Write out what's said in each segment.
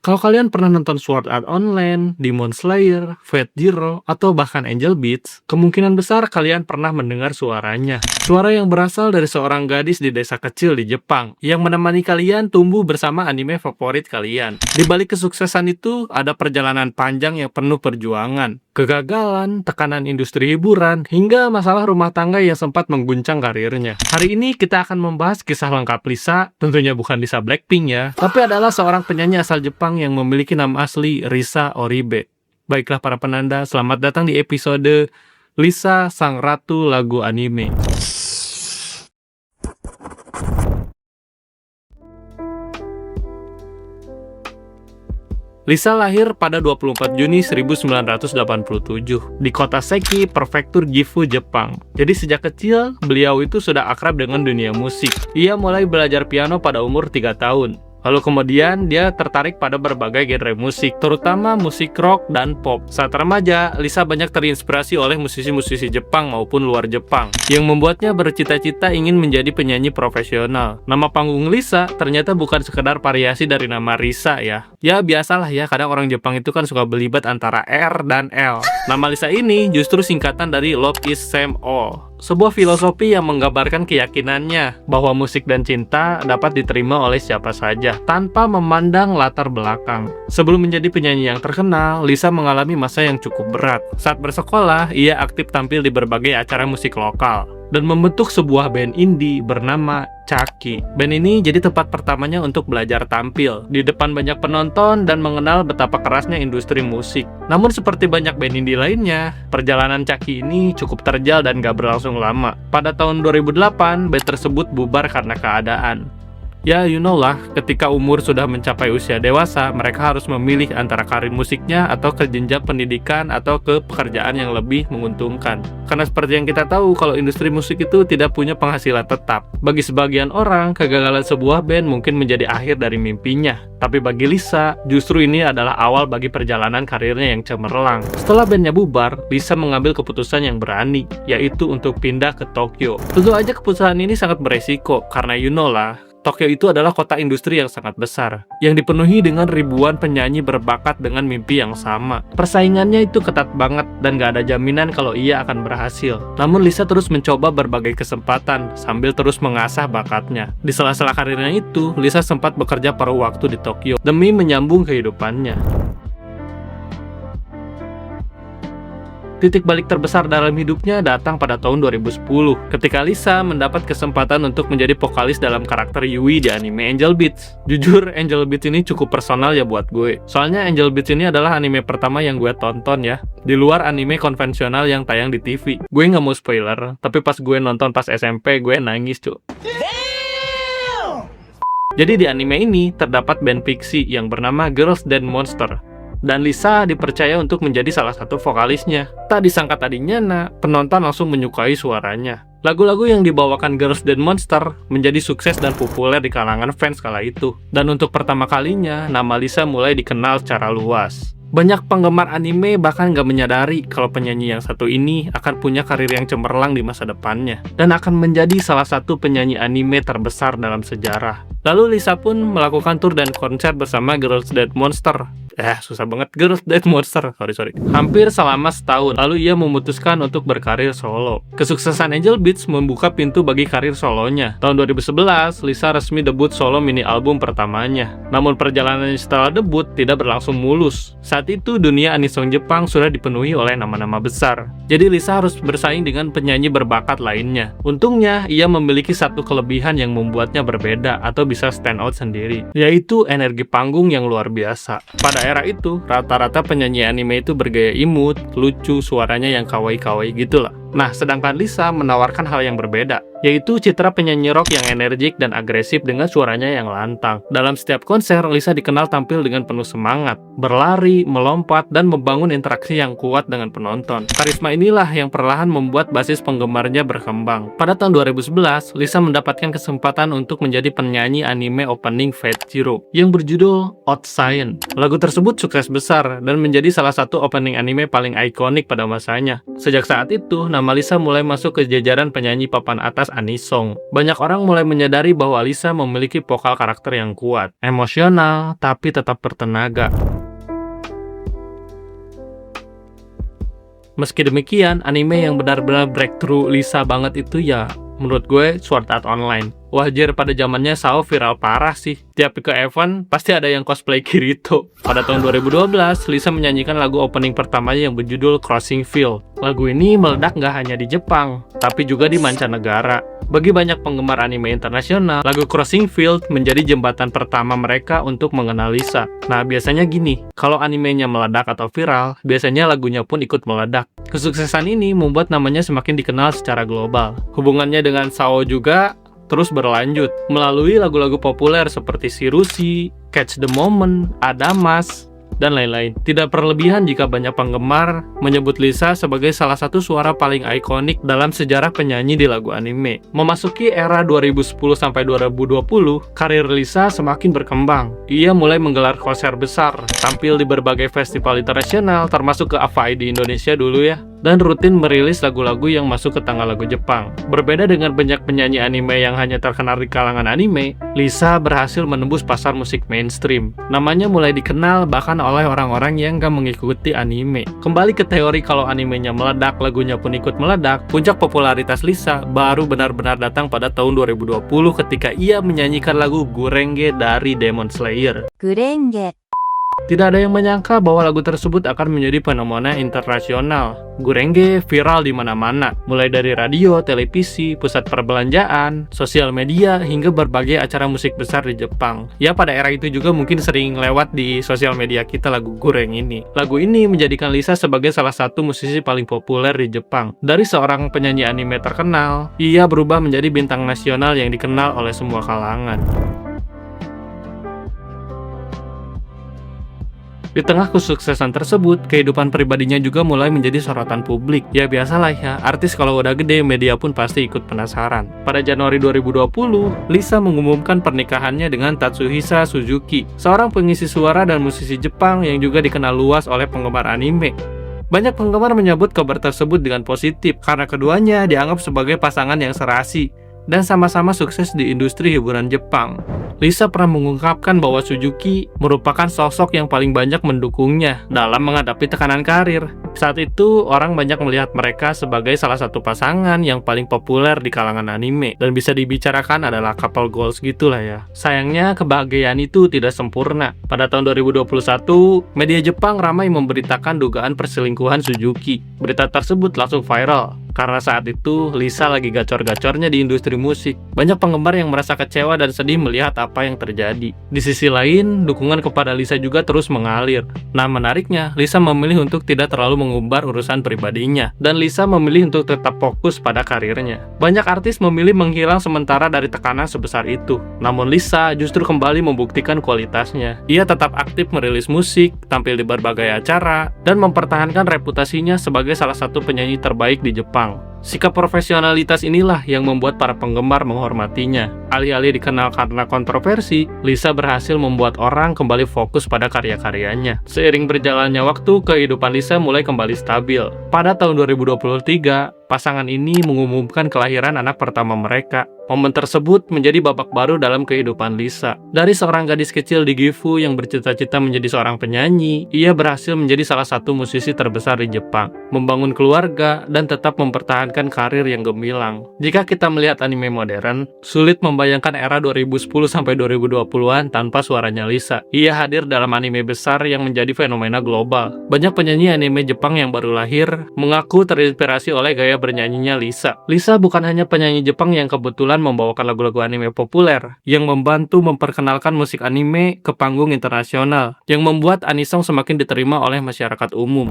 Kalau kalian pernah nonton Sword Art Online, Demon Slayer, Fate Zero, atau bahkan Angel Beats, kemungkinan besar kalian pernah mendengar suaranya. Suara yang berasal dari seorang gadis di desa kecil di Jepang, yang menemani kalian tumbuh bersama anime favorit kalian. Di balik kesuksesan itu, ada perjalanan panjang yang penuh perjuangan, kegagalan, tekanan industri hiburan, hingga masalah rumah tangga yang sempat mengguncang karirnya. Hari ini kita akan membahas kisah lengkap Lisa, tentunya bukan Lisa Blackpink ya, tapi adalah seorang penyanyi asal Jepang yang memiliki nama asli Risa Oribe. Baiklah para penanda, selamat datang di episode Lisa Sang Ratu Lagu Anime. Lisa lahir pada 24 Juni 1987 di kota Seki, prefektur Gifu, Jepang. Jadi sejak kecil, beliau itu sudah akrab dengan dunia musik. Ia mulai belajar piano pada umur 3 tahun. Lalu kemudian dia tertarik pada berbagai genre musik, terutama musik rock dan pop. Saat remaja, Lisa banyak terinspirasi oleh musisi-musisi Jepang maupun luar Jepang, yang membuatnya bercita-cita ingin menjadi penyanyi profesional. Nama panggung Lisa ternyata bukan sekedar variasi dari nama Risa ya. Ya biasalah ya, kadang orang Jepang itu kan suka belibet antara R dan L. Nama Lisa ini justru singkatan dari Love is Same All, sebuah filosofi yang menggambarkan keyakinannya bahwa musik dan cinta dapat diterima oleh siapa saja, tanpa memandang latar belakang. Sebelum menjadi penyanyi yang terkenal, Lisa mengalami masa yang cukup berat. Saat bersekolah, ia aktif tampil di berbagai acara musik lokal, dan membentuk sebuah band indie bernama Chucky. Band ini jadi tempat pertamanya untuk belajar tampil di depan banyak penonton dan mengenal betapa kerasnya industri musik. Namun seperti banyak band indie lainnya, perjalanan Chucky ini cukup terjal dan gak berlangsung lama. Pada tahun 2008, band tersebut bubar karena keadaan. Ya, you know lah, ketika umur sudah mencapai usia dewasa, mereka harus memilih antara karir musiknya atau ke jenjang pendidikan atau ke pekerjaan yang lebih menguntungkan. Karena seperti yang kita tahu, kalau industri musik itu tidak punya penghasilan tetap. Bagi sebagian orang, kegagalan sebuah band mungkin menjadi akhir dari mimpinya. Tapi bagi Lisa, justru ini adalah awal bagi perjalanan karirnya yang cemerlang. Setelah bandnya bubar, Lisa mengambil keputusan yang berani, yaitu untuk pindah ke Tokyo. Tentu aja keputusan ini sangat beresiko, karena you know lah, Tokyo itu adalah kota industri yang sangat besar, yang dipenuhi dengan ribuan penyanyi berbakat dengan mimpi yang sama. Persaingannya itu ketat banget dan gak ada jaminan kalau ia akan berhasil. Namun Lisa terus mencoba berbagai kesempatan sambil terus mengasah bakatnya. Di sela-sela karirnya itu, Lisa sempat bekerja paruh waktu di Tokyo demi menyambung kehidupannya. Titik balik terbesar dalam hidupnya datang pada tahun 2010, ketika Lisa mendapat kesempatan untuk menjadi vokalis dalam karakter Yui di anime Angel Beats. Jujur, Angel Beats ini cukup personal ya buat gue. Soalnya Angel Beats ini adalah anime pertama yang gue tonton ya, di luar anime konvensional yang tayang di TV. Gue nggak mau spoiler, tapi pas gue nonton pas SMP, gue nangis cuy. Jadi di anime ini terdapat band fiksi yang bernama Girls Dead Monster, dan Lisa dipercaya untuk menjadi salah satu vokalisnya. Tak disangka tadinya, penonton langsung menyukai suaranya. Lagu-lagu yang dibawakan Girls Dead Monster menjadi sukses dan populer di kalangan fans kala itu. Dan untuk pertama kalinya, nama Lisa mulai dikenal secara luas. Banyak penggemar anime bahkan gak menyadari kalau penyanyi yang satu ini akan punya karir yang cemerlang di masa depannya, dan akan menjadi salah satu penyanyi anime terbesar dalam sejarah. Lalu Lisa pun melakukan tur dan konser bersama Girls Dead Monster. Susah banget, Girls Dead Monster, sorry. Hampir selama setahun, lalu ia memutuskan untuk berkarir solo. Kesuksesan Angel Beats membuka pintu bagi karir solonya. Tahun 2011, Lisa resmi debut solo mini album pertamanya. Namun perjalanannya setelah debut tidak berlangsung mulus. Saat itu dunia anisong Jepang sudah dipenuhi oleh nama-nama besar. Jadi Lisa harus bersaing dengan penyanyi berbakat lainnya. Untungnya, ia memiliki satu kelebihan yang membuatnya berbeda atau bisa stand out sendiri, yaitu energi panggung yang luar biasa. Pada era itu, rata-rata penyanyi anime itu bergaya imut, lucu, suaranya yang kawaii-kawaii gitulah. Nah, sedangkan Lisa menawarkan hal yang berbeda, yaitu citra penyanyi rock yang energik dan agresif dengan suaranya yang lantang. Dalam setiap konser, Lisa dikenal tampil dengan penuh semangat, berlari, melompat, dan membangun interaksi yang kuat dengan penonton. Karisma inilah yang perlahan membuat basis penggemarnya berkembang. Pada tahun 2011, Lisa mendapatkan kesempatan untuk menjadi penyanyi anime opening Fate Zero yang berjudul Odd Science. Lagu tersebut sukses besar dan menjadi salah satu opening anime paling ikonik pada masanya. Sejak saat itu, nama Lisa mulai masuk ke jajaran penyanyi papan atas anisong. Banyak orang mulai menyadari bahwa Lisa memiliki vokal karakter yang kuat, emosional, tapi tetap bertenaga. Meski demikian, anime yang benar-benar breakthrough Lisa banget itu ya, menurut gue, Sword Art Online. Wajar pada zamannya Sao viral parah sih. Tiap ke event, pasti ada yang cosplay Kirito. Pada tahun 2012, Lisa menyanyikan lagu opening pertamanya yang berjudul Crossing Field. Lagu ini meledak nggak hanya di Jepang, tapi juga di mancanegara. Bagi banyak penggemar anime internasional, lagu Crossing Field menjadi jembatan pertama mereka untuk mengenal Lisa. Nah, biasanya gini, kalau animenya meledak atau viral, biasanya lagunya pun ikut meledak. Kesuksesan ini membuat namanya semakin dikenal secara global. Hubungannya dengan Sao juga terus berlanjut melalui lagu-lagu populer seperti Shirushi, Catch the Moment, Adamas, dan lain-lain. Tidak berlebihan jika banyak penggemar menyebut Lisa sebagai salah satu suara paling ikonik dalam sejarah penyanyi di lagu anime. Memasuki era 2010-2020, karir Lisa semakin berkembang. Ia mulai menggelar konser besar, tampil di berbagai festival internasional termasuk ke AVAI di Indonesia dulu ya, dan rutin merilis lagu-lagu yang masuk ke tanggal lagu Jepang. Berbeda dengan banyak penyanyi anime yang hanya terkenal di kalangan anime, Lisa berhasil menembus pasar musik mainstream. Namanya mulai dikenal bahkan oleh orang-orang yang gak mengikuti anime. Kembali ke teori kalau animenya meledak, lagunya pun ikut meledak, puncak popularitas Lisa baru benar-benar datang pada tahun 2020 ketika ia menyanyikan lagu Gurenge dari Demon Slayer. Gurenge. Tidak ada yang menyangka bahwa lagu tersebut akan menjadi fenomena internasional. Gurenge viral di mana-mana, mulai dari radio, televisi, pusat perbelanjaan, sosial media, hingga berbagai acara musik besar di Jepang. Ya, pada era itu juga mungkin sering lewat di sosial media kita lagu Gureng ini. Lagu ini menjadikan Lisa sebagai salah satu musisi paling populer di Jepang. Dari seorang penyanyi anime terkenal, ia berubah menjadi bintang nasional yang dikenal oleh semua kalangan. Di tengah kesuksesan tersebut, kehidupan pribadinya juga mulai menjadi sorotan publik. Ya biasalah ya, artis kalau udah gede, media pun pasti ikut penasaran. Pada Januari 2020, Lisa mengumumkan pernikahannya dengan Tatsuhisa Suzuki, seorang pengisi suara dan musisi Jepang yang juga dikenal luas oleh penggemar anime. Banyak penggemar menyambut kabar tersebut dengan positif, karena keduanya dianggap sebagai pasangan yang serasi dan sama-sama sukses di industri hiburan Jepang. Lisa pernah mengungkapkan bahwa Suzuki merupakan sosok yang paling banyak mendukungnya dalam menghadapi tekanan karir. Saat itu, orang banyak melihat mereka sebagai salah satu pasangan yang paling populer di kalangan anime, dan bisa dibicarakan adalah couple goals gitulah ya. Sayangnya, kebahagiaan itu tidak sempurna. Pada tahun 2021, media Jepang ramai memberitakan dugaan perselingkuhan Suzuki. Berita tersebut langsung viral, karena saat itu Lisa lagi gacor-gacornya di industri musik. Banyak penggemar yang merasa kecewa dan sedih melihat apa yang terjadi. Di sisi lain, dukungan kepada Lisa juga terus mengalir. Nah, menariknya, Lisa memilih untuk tidak terlalu mengumbar urusan pribadinya, dan Lisa memilih untuk tetap fokus pada karirnya. Banyak artis memilih menghilang sementara dari tekanan sebesar itu. Namun Lisa justru kembali membuktikan kualitasnya. Ia tetap aktif merilis musik, tampil di berbagai acara, dan mempertahankan reputasinya sebagai salah satu penyanyi terbaik di Jepang. Sikap profesionalitas inilah yang membuat para penggemar menghormatinya. Alih-alih dikenal karena kontroversi, Lisa berhasil membuat orang kembali fokus pada karya-karyanya. Seiring berjalannya waktu, kehidupan Lisa mulai kembali stabil. Pada tahun 2023, pasangan ini mengumumkan kelahiran anak pertama mereka. Momen tersebut menjadi babak baru dalam kehidupan Lisa. Dari seorang gadis kecil di Gifu yang bercita-cita menjadi seorang penyanyi, ia berhasil menjadi salah satu musisi terbesar di Jepang, membangun keluarga, dan tetap mempertahankan karir yang gemilang. Jika kita melihat anime modern, sulit membayangkan era 2010-2020-an tanpa suaranya Lisa. Ia hadir dalam anime besar yang menjadi fenomena global. Banyak penyanyi anime Jepang yang baru lahir mengaku terinspirasi oleh gaya bernyanyinya Lisa. Lisa bukan hanya penyanyi Jepang yang kebetulan membawakan lagu-lagu anime populer, yang membantu memperkenalkan musik anime ke panggung internasional, yang membuat anisong semakin diterima oleh masyarakat umum.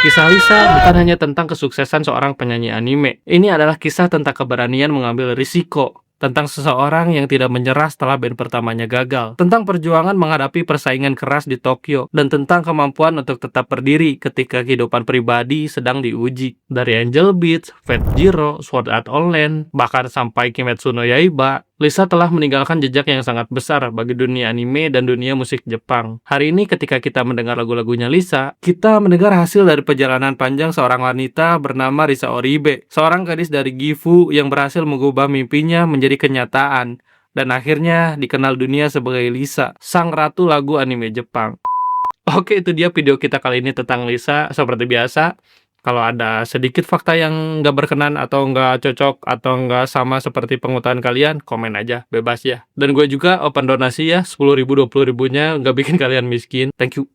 Kisah Lisa bukan hanya tentang kesuksesan seorang penyanyi anime. Ini adalah kisah tentang keberanian mengambil risiko, tentang seseorang yang tidak menyerah setelah band pertamanya gagal, tentang perjuangan menghadapi persaingan keras di Tokyo, dan tentang kemampuan untuk tetap berdiri ketika kehidupan pribadi sedang diuji. Dari Angel Beats, Fate Zero, Sword Art Online, bahkan sampai Kimetsu no Yaiba, Lisa telah meninggalkan jejak yang sangat besar bagi dunia anime dan dunia musik Jepang. Hari ini ketika kita mendengar lagu-lagunya Lisa, kita mendengar hasil dari perjalanan panjang seorang wanita bernama Risa Oribe, seorang gadis dari Gifu yang berhasil mengubah mimpinya menjadi kenyataan, dan akhirnya dikenal dunia sebagai Lisa, sang ratu lagu anime Jepang. Oke, itu dia video kita kali ini tentang Lisa. Seperti biasa, kalau ada sedikit fakta yang nggak berkenan atau nggak cocok atau nggak sama seperti pengetahuan kalian, komen aja, bebas ya. Dan gue juga open donasi ya, 10.000, 20.000-nya nggak bikin kalian miskin. Thank you.